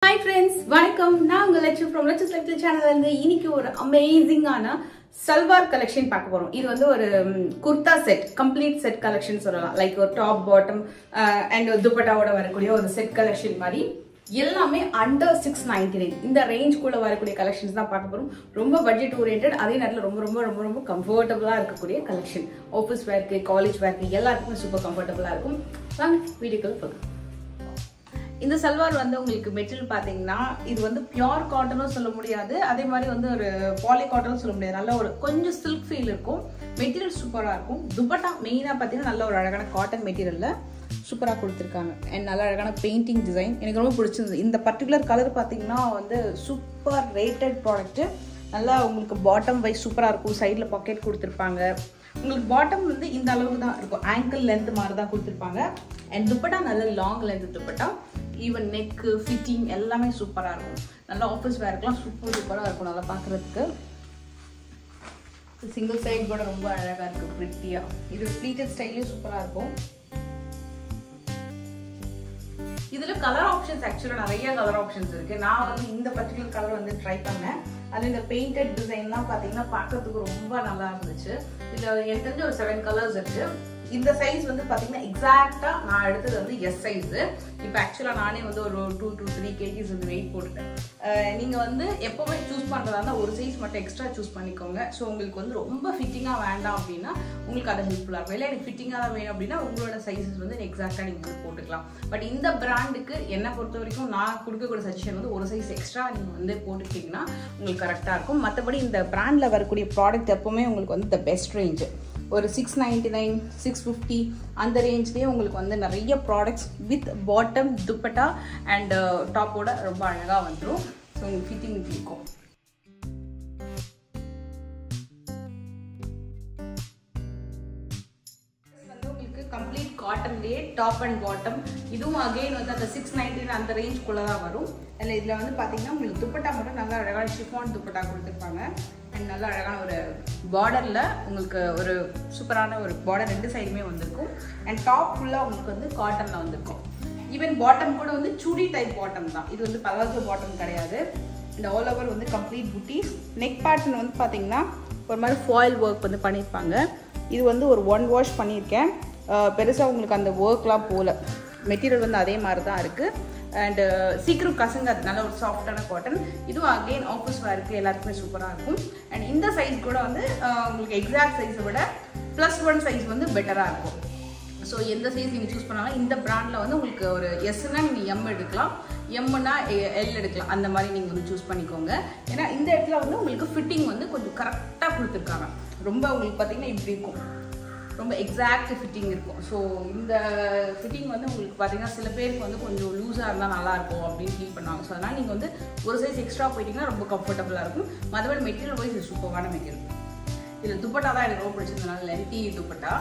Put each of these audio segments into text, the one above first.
Hi friends, வணக்கம். நான் உங்க Latchu from Lecture's Lifestyle channel இருந்து இன்னைக்கு ஒரு அமேசிங்கான சல்வார் கலெக்ஷன் பார்க்க போறோம். இது வந்து ஒரு kurta set, complete set collection சொல்லலாம். லைக் ஒரு டாப் பாட்டம் அண்ட் துப்பட்டாவோட வரக்கூடிய ஒரு செட் கலெக்ஷன் மாதிரி எல்லாமே அண்டர் 699 இந்த ரேஞ்ச்குள்ள வரக்கூடிய கலெக்ஷன்ஸ் தான் பார்க்க போறோம். ரொம்ப பட்ஜெட் ஓரியன்டட், அதே நேரத்தில் ரொம்ப ரொம்ப ரொம்ப ரொம்ப கம்ஃபர்டபுளா இருக்கக்கூடிய கலெக்ஷன். ஆஃபீஸ் வேர்க்கு, காலேஜ் வேர்க்கு எல்லாருக்குமே சூப்பர் கம்ஃபர்டபுளா இருக்கும். வாங்க வீடியோக்குள்ள போகலாம். இந்த சல்வார் வந்து உங்களுக்கு மெட்டீரியல் பார்த்தீங்கன்னா இது வந்து பியூர் காட்டனும் சொல்ல முடியாது, அதே மாதிரி வந்து ஒரு பாலி காட்டனும் சொல்ல முடியாது. நல்ல ஒரு கொஞ்சம் சில்க் ஃபீல் இருக்கும். மெட்டீரியல் சூப்பராக இருக்கும். துப்பட்டா மெயினாக பார்த்தீங்கன்னா நல்ல ஒரு அழகான காட்டன் மெட்டீரியலில் சூப்பராக கொடுத்துருக்காங்க. அண்ட் நல்ல அழகான பெயிண்டிங் டிசைன் எனக்கு ரொம்ப பிடிச்சிருந்தது. இந்த பர்டிகுலர் கலர் பார்த்தீங்கன்னா வந்து சூப்பர் ரேட்டட் ப்ராடக்ட்டு. நல்லா உங்களுக்கு பாட்டம் வைஸ் சூப்பராக இருக்கும். சைடில் பாக்கெட் கொடுத்துருப்பாங்க. உங்களுக்கு பாட்டம் வந்து இந்த அளவுக்கு தான் இருக்கும், ஆங்கிள் லென்த் மாதிரி தான் கொடுத்துருப்பாங்க. அண்ட் துப்பட்டா நல்ல long length dupatta, even neck fitting எல்லாமே சூப்பராக இருக்கும். நல்லா ஆஃபீஸ் வேர்க்கெலாம் சூப்பராக இருக்கும். நல்லா பார்க்குறதுக்கு சிங்கிள் சைட் கூட ரொம்ப அழகாக இருக்குது, ப்ரிட்டியாக. இது ப்ளீட்டட் ஸ்டைலே சூப்பராக இருக்கும். இதில் கலர் ஆப்ஷன்ஸ் ஆக்சுவலாக நிறைய கலர் ஆப்ஷன்ஸ் இருக்குது. நான் வந்து இந்த பர்டிகுலர் கலர் வந்து ட்ரை பண்ணேன். அது இந்த பெயிண்டட் டிசைன்லாம் பார்த்தீங்கன்னா பார்க்கறதுக்கு ரொம்ப நல்லா இருந்துச்சு. இதில் எனக்கு தெரிஞ்ச ஒரு 7 கலர்ஸ் இருக்குது. இந்த சைஸ் வந்து பார்த்தீங்கன்னா எக்ஸாக்டாக நான் எடுத்தது வந்து எஸ் சைஸு. இப்போ ஆக்சுவலாக நானே வந்து ஒரு 2 to 3 kgs வந்து வெயிட் போட்டுட்டேன். நீங்கள் வந்து எப்போவுமே சூஸ் பண்ணுறதா இருந்தால் ஒரு சைஸ் மட்டும் எக்ஸ்ட்ரா சூஸ் பண்ணிக்கோங்க. ஸோ உங்களுக்கு வந்து ரொம்ப ஃபிட்டிங்காக வேண்டாம் அப்படின்னா உங்களுக்கு அது ஹெல்ப்ஃபுல்லாக இருக்கும். இல்லை எனக்கு ஃபிட்டிங்காக தான் வேணும் அப்படின்னா உங்களோட சைஸஸ் வந்து எக்ஸாக்டாக நீங்கள் வந்து போட்டுக்கலாம். பட் இந்த பிராண்டுக்கு என்னை பொறுத்த வரைக்கும் நான் கொடுக்கக்கூடிய சஜஷன் வந்து ஒரு சைஸ் எக்ஸ்ட்ரா நீங்கள் வந்து போட்டுக்கிட்டிங்கன்னா உங்களுக்கு கரெக்டாக இருக்கும். மற்றபடி இந்த பிராண்டில் வரக்கூடிய ப்ராடக்ட் எப்போவுமே உங்களுக்கு வந்து த பெஸ்ட் ரேஞ்சு. ஒரு 699, 650 அந்த ரேஞ்ச்லேயே உங்களுக்கு வந்து நிறைய products with bottom, dupatta and டாப்போட ரொம்ப அழகாக வந்துடும். ஸோ உங்களுக்கு ஃபிட்டிங் இருக்கும். கம்ப்ளீட் காட்டன்லேயே டாப் அண்ட் பாட்டம். இதுவும் அகெயின் வந்து அந்த 699 அந்த ரேஞ்ச்குள்ளே தான் வரும். அதில் இதில் வந்து பார்த்தீங்கன்னா உங்களுக்கு துப்பட்டா மட்டும் நல்லா அழகான ஷிஃபான் துப்பட்டா கொடுத்துருப்பாங்க. அண்ட் நல்லா அழகான ஒரு பார்டரில் உங்களுக்கு ஒரு சூப்பரான ஒரு பார்டர் 2 சைடுமே வந்திருக்கும். அண்ட் டாப் ஃபுல்லாக உங்களுக்கு வந்து காட்டனில் வந்திருக்கும். ஈவன் பாட்டம் கூட வந்து சுடி டைப் பாட்டம் தான். இது வந்து பலாசோ பாட்டம் கிடையாது. இந்த ஆல் ஓவர் வந்து கம்ப்ளீட் புட்டீஸ். நெக் பேட்டர்ன் வந்து பார்த்தீங்கன்னா ஒரு மாதிரி ஃபாயில் ஒர்க் வந்து பண்ணியிருப்பாங்க. இது வந்து ஒரு 1 வாஷ் பண்ணியிருக்கேன். பெருசாக உங்களுக்கு அந்த ஒர்க்லாம் போகல. மெட்டீரியல் வந்து அதே மாதிரி தான் இருக்குது. அண்டு சீக்கிரம் கசங்க, நல்ல ஒரு சாஃப்டான காட்டன். இதுவும் அகெயின் ஆஃபீஸ் வேர்க்கு எல்லாருக்குமே சூப்பராக இருக்கும். அண்ட் இந்த சைஸ் கூட வந்து உங்களுக்கு எக்ஸாக்ட் சைஸை விட +1 சைஸ் வந்து பெட்டராக இருக்கும். ஸோ எந்த சைஸ் நீங்கள் சூஸ் பண்ணாலும் இந்த பிராண்டில் வந்து உங்களுக்கு ஒரு எஸ்னா நீங்கள் எம் எடுக்கலாம், எம்னா எல் எடுக்கலாம். அந்த மாதிரி நீங்கள் வந்து சூஸ் பண்ணிக்கோங்க. ஏன்னா இந்த இடத்துல வந்து உங்களுக்கு ஃபிட்டிங் வந்து கொஞ்சம் கரெக்டாக கொடுத்துருக்காங்க. ரொம்ப உங்களுக்கு பார்த்தீங்கன்னா இப்படி இருக்கும், ரொம்ப எக்ஸாக்ட் ஃபிட்டிங் இருக்கும். ஸோ இந்த ஃபிட்டிங் வந்து உங்களுக்கு பார்த்தீங்கன்னா சில பேருக்கு வந்து கொஞ்சம் லூஸாக இருந்தால் நல்லாயிருக்கும் அப்படின்னு ஃபீல் பண்ணுவாங்க. ஸோ அதனால் நீங்கள் வந்து ஒரு சைஸ் எக்ஸ்ட்ரா போயிட்டீங்கன்னா ரொம்ப கம்ஃபர்டபுளாக இருக்கும். மற்றபடி மெட்டீரியல் வைஸ் இது சூப்பரான மெட்டீரியல். இதில் துப்பட்டா தான் எனக்கு ரொம்ப பிடிச்சிருந்தனால லென்த்தி துப்பட்டா.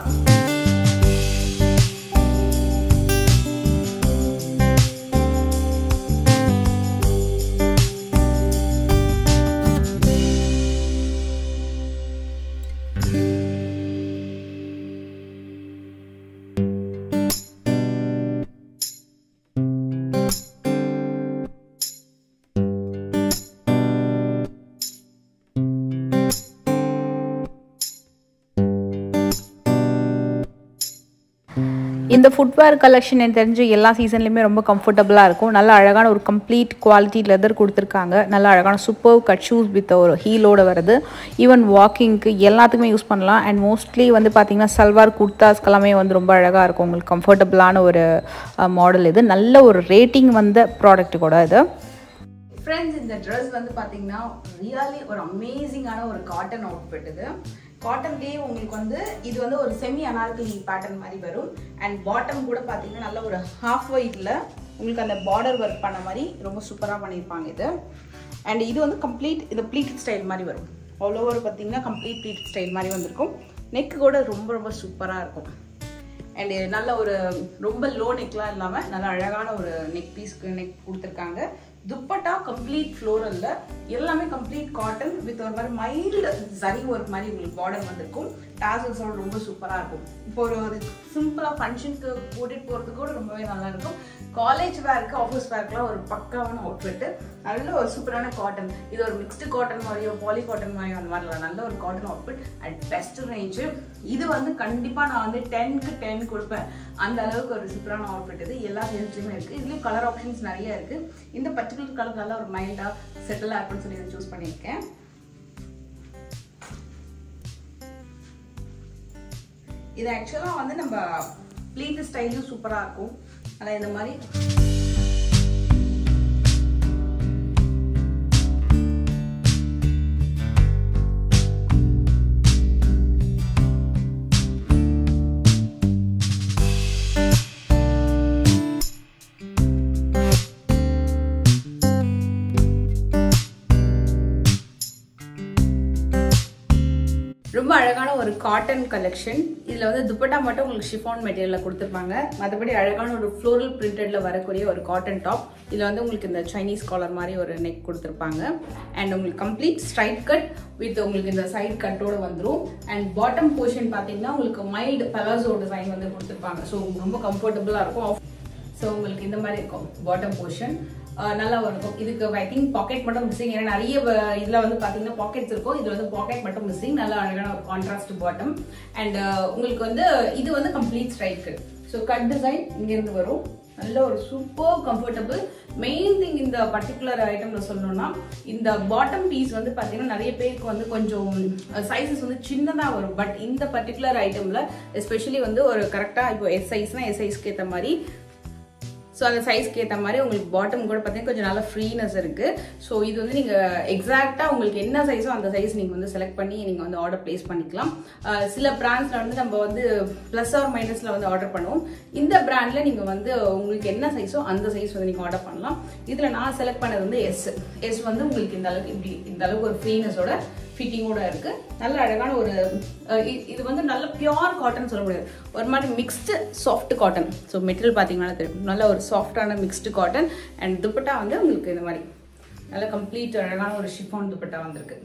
இந்த ஃபுட்வேர் கலெக்ஷன் எனக்கு தெரிஞ்சு எல்லா சீசன்லையுமே ரொம்ப கம்ஃபர்டபுளாக இருக்கும். நல்ல அழகான ஒரு கம்ப்ளீட் குவாலிட்டி லெதர் கொடுத்துருக்காங்க. நல்ல அழகான சூப்பர் கட் ஷூஸ் வித் ஒரு ஹீலோடு வருது. ஈவன் வாக்கிங்க்கு எல்லாத்துக்குமே யூஸ் பண்ணலாம். அண்ட் மோஸ்ட்லி வந்து பார்த்திங்கன்னா சல்வார் குர்தாஸ்க்கெல்லாமே வந்து ரொம்ப அழகாக இருக்கும். உங்களுக்கு கம்ஃபர்டபுளான ஒரு மாடல். இது நல்ல ஒரு ரேட்டிங் வந்த ப்ராடக்ட் கூட இது. ஃப்ரெண்ட்ஸ், இந்த ட்ரெஸ் வந்து பார்த்தீங்கன்னா ரியலி ஒரு அமேசிங்கான ஒரு காட்டன் அவுட்ஃபிட். இது காட்டன்லேயே உங்களுக்கு வந்து இது வந்து ஒரு செமி அனார்கலி பேட்டர்ன் மாதிரி வரும். அண்ட் பாட்டம் கூட பார்த்தீங்கன்னா நல்ல ஒரு ஹாஃப் ஒயிட்டில் உங்களுக்கு அந்த பார்டர் ஒர்க் பண்ண மாதிரி ரொம்ப சூப்பராக பண்ணியிருப்பாங்க இது. அண்ட் இது வந்து கம்ப்ளீட் இது ப்ளீட்டட் ஸ்டைல் மாதிரி வரும். ஆல் ஓவர் பார்த்தீங்கன்னா கம்ப்ளீட் ப்ளீட்டட் ஸ்டைல் மாதிரி வந்திருக்கும். நெக்கு கூட ரொம்ப ரொம்ப சூப்பராக இருக்கும். அண்ட் நல்ல ஒரு ரொம்ப லோ நெக்லாம் இல்லாமல் நல்ல அழகான ஒரு நெக் பீஸ்க்கு நெக் கொடுத்துருக்காங்க. துப்பட்டா கம்ப்ளீட் ஃப்ளோரல்ல எல்லாமே கம்ப்ளீட் காட்டன் வித் ஒரு மாதிரி மைல்டு சரி ஒர்க் மாதிரி உங்களுக்கு பார்டர் வந்திருக்கும். டாசல்ஸோட ரொம்ப சூப்பராக இருக்கும். இப்போ ஒரு சிம்பிளாக ஃபங்க்ஷனுக்கு கூட்டிகிட்டு போகிறதுக்கு கூட ரொம்பவே நல்லா இருக்கும். காலேஜ் வேர்க்கு ஆஃபீஸ் வேர்க்குலாம் ஒரு பக்காவான அவுட்ஃபிட்டு, நல்ல ஒரு சூப்பரான காட்டன். இது ஒரு மிக்ஸ்டு காட்டன் மாதிரியோ பாலி காட்டன் மாதிரியோ அந்த மாதிரிலாம் நல்ல ஒரு cotton outfit at best range. இது வந்து கண்டிப்பாக நான் வந்து 10க்கு 10 கொடுப்பேன். அந்த அளவுக்கு ஒரு சூப்பரான அவுட்ஃபிட் இது. எல்லா சைஸ்லையுமே இருக்குது. இதுலேயும் கலர் ஆப்ஷன்ஸ் நிறைய இருக்குது. இந்த பர்டிகுலர் கலர் நல்லா ஒரு மைல்டாக செட்டில் ஆகும்னு சொல்லி இதை சூஸ் பண்ணியிருக்கேன். இது ஆக்சுவலாக வந்து நம்ம ப்ளீட் ஸ்டைலும் சூப்பராக இருக்கும். ஆனால் இந்த மாதிரி ரொம்ப அழகான ஒரு காட்டன் கலெக்ஷன். இதில் வந்து துப்பட்டா மட்டும் உங்களுக்கு ஷிஃபான் மெட்டீரியலில் கொடுத்துருப்பாங்க. மற்றபடி அழகான ஒரு ஃப்ளோரல் பிரிண்டடில் வரக்கூடிய ஒரு காட்டன் டாப். இதில் வந்து உங்களுக்கு இந்த சைனீஸ் காலர் மாதிரி ஒரு நெக் கொடுத்துருப்பாங்க. அண்ட் உங்களுக்கு கம்ப்ளீட் ஸ்ட்ரைட் கட் வித் உங்களுக்கு இந்த சைட் கட்டோட வந்துடும். அண்ட் பாட்டம் போர்ஷன் பார்த்தீங்கன்னா உங்களுக்கு மைல்டு பலாசோ டிசைன் வந்து கொடுத்துருப்பாங்க. ஸோ ரொம்ப கம்ஃபர்டபுளாக இருக்கும். ஸோ உங்களுக்கு இந்த மாதிரி இருக்கும் பாட்டம் போர்ஷன். நல்லா இருக்கும். இதுக்கு ஐ திங்க் பாக்கெட் மட்டும் மிஸ்ஸிங். ஏன்னா நிறைய இதில் வந்து பார்த்தீங்கன்னா பாக்கெட்ஸ் இருக்கும். இதில் வந்து பாக்கெட் மட்டும் மிஸ்ஸிங். நல்லா அழகான ஒரு கான்ட்ராஸ்ட் பாட்டம். அண்ட் உங்களுக்கு வந்து இது வந்து complete straight cut. So cut design இங்கேருந்து வரும். நல்ல ஒரு சூப்பர் கம்ஃபர்டபுள். மெயின் திங் இந்த பர்டிகுலர் ஐட்டம்ல சொல்லணும்னா இந்த பாட்டம் பீஸ் வந்து பார்த்தீங்கன்னா நிறைய பேருக்கு வந்து கொஞ்சம் சைஸஸ் வந்து சின்னதாக வரும். பட் இந்த பர்டிகுலர் ஐட்டம்ல எஸ்பெஷலி வந்து ஒரு கரெக்டாக இப்போ எஸ் சைஸ்னா எஸ் சைஸ்க்கு ஏற்ற மாதிரி, ஸோ அந்த சைஸ்க்கு ஏற்ற மாதிரி உங்களுக்கு பாட்டம் கூட பார்த்தீங்கன்னா கொஞ்சம் நல்லா ஃப்ரீனஸ் இருக்குது. ஸோ இது வந்து நீங்கள் எக்ஸாக்டாக உங்களுக்கு என்ன சைஸோ அந்த சைஸ் நீங்கள் வந்து செலக்ட் பண்ணி நீங்கள் வந்து ஆர்டர் ப்ளேஸ் பண்ணிக்கலாம். சில பிராண்ட்ஸில் வந்து நம்ம வந்து ப்ளஸ் ஆர் மைனஸில் வந்து ஆர்டர் பண்ணுவோம். இந்த பிராண்டில் நீங்கள் வந்து உங்களுக்கு என்ன சைஸோ அந்த சைஸ் வந்து நீங்கள் ஆர்டர் பண்ணலாம். இதில் நான் செலக்ட் பண்ணது வந்து எஸ் வந்து உங்களுக்கு இந்த அளவுக்கு இப்படி இந்த அளவுக்கு ஒரு ஃப்ரீனஸோட ஃபிட்டிங்கோட இருக்குது. நல்ல அழகான ஒரு இது வந்து நல்ல பியோர் காட்டன் சொல்ல முடியாது, ஒரு மாதிரி mixed soft cotton. So material பார்த்தீங்கன்னா தெரியும், நல்ல ஒரு சாஃப்டான மிக்ஸ்டு காட்டன். அண்ட் துப்பட்டா வந்து உங்களுக்கு இந்த மாதிரி நல்ல கம்ப்ளீட் அழகான ஒரு ஷிஃபான் துப்பட்டா வந்திருக்கு.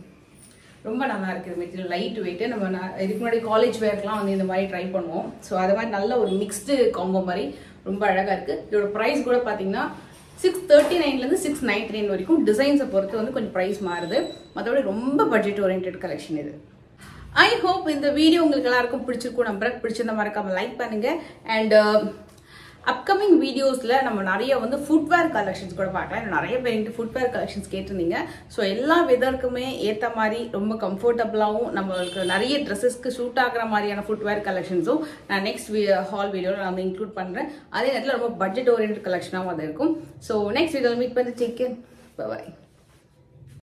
ரொம்ப நல்லா இருக்குது மெட்டீரியல், லைட் வெயிட்டு. நம்ம இதுக்கு முன்னாடி காலேஜ் வேர்க்கெலாம் வந்து இந்த மாதிரி ட்ரை பண்ணுவோம். ஸோ அது மாதிரி நல்ல ஒரு மிக்ஸ்டு காம்போ மாதிரி ரொம்ப அழகாக இருக்குது. இதோட ப்ரைஸ் கூட பார்த்தீங்கன்னா 639 699 வரைக்கும். டிசைன்ஸை பொறுத்து வந்து கொஞ்சம் ப்ரைஸ் மாறுது. மற்றபடி ரொம்ப பட்ஜெட் ஓரியன்ட் கலெக்ஷன் இது. ஐ ஹோப் இந்த வீடியோ உங்களுக்கு எல்லாருக்கும் பிடிச்சிருக்கும். நம்புறேன். பிடிச்சிருந்த மறக்காம லைக் பண்ணுங்க. அண்ட் அப்கமிங் வீடியோஸில் நம்ம நிறைய வந்து ஃபுட்வேர் கலெக்ஷன்ஸ் கூட பார்க்கலாம். நிறைய பேர் ஃபுட்வேர் கலெக்ஷன்ஸ் கேட்டிருந்தீங்க. ஸோ எல்லா வெதருக்குமே ஏற்ற மாதிரி ரொம்ப கம்ஃபர்டபுளாகவும் நம்மளுக்கு நிறைய ட்ரெஸ்ஸஸ்க்கு சூட் ஆகிற மாதிரியான ஃபுட்வேர் கலெக்ஷன்ஸும் நான் நெக்ஸ்ட் ஹால் வீடியோவில் நான் வந்து இன்க்ளூட் பண்ணுறேன். அதே நேரத்தில் ரொம்ப பட்ஜெட் ஓரியன்ட் கலெக்ஷனாகவும் அது இருக்கும். ஸோ நெக்ஸ்ட் வீடியோவில் மீட் பண்ணி டேக் கேர். பை.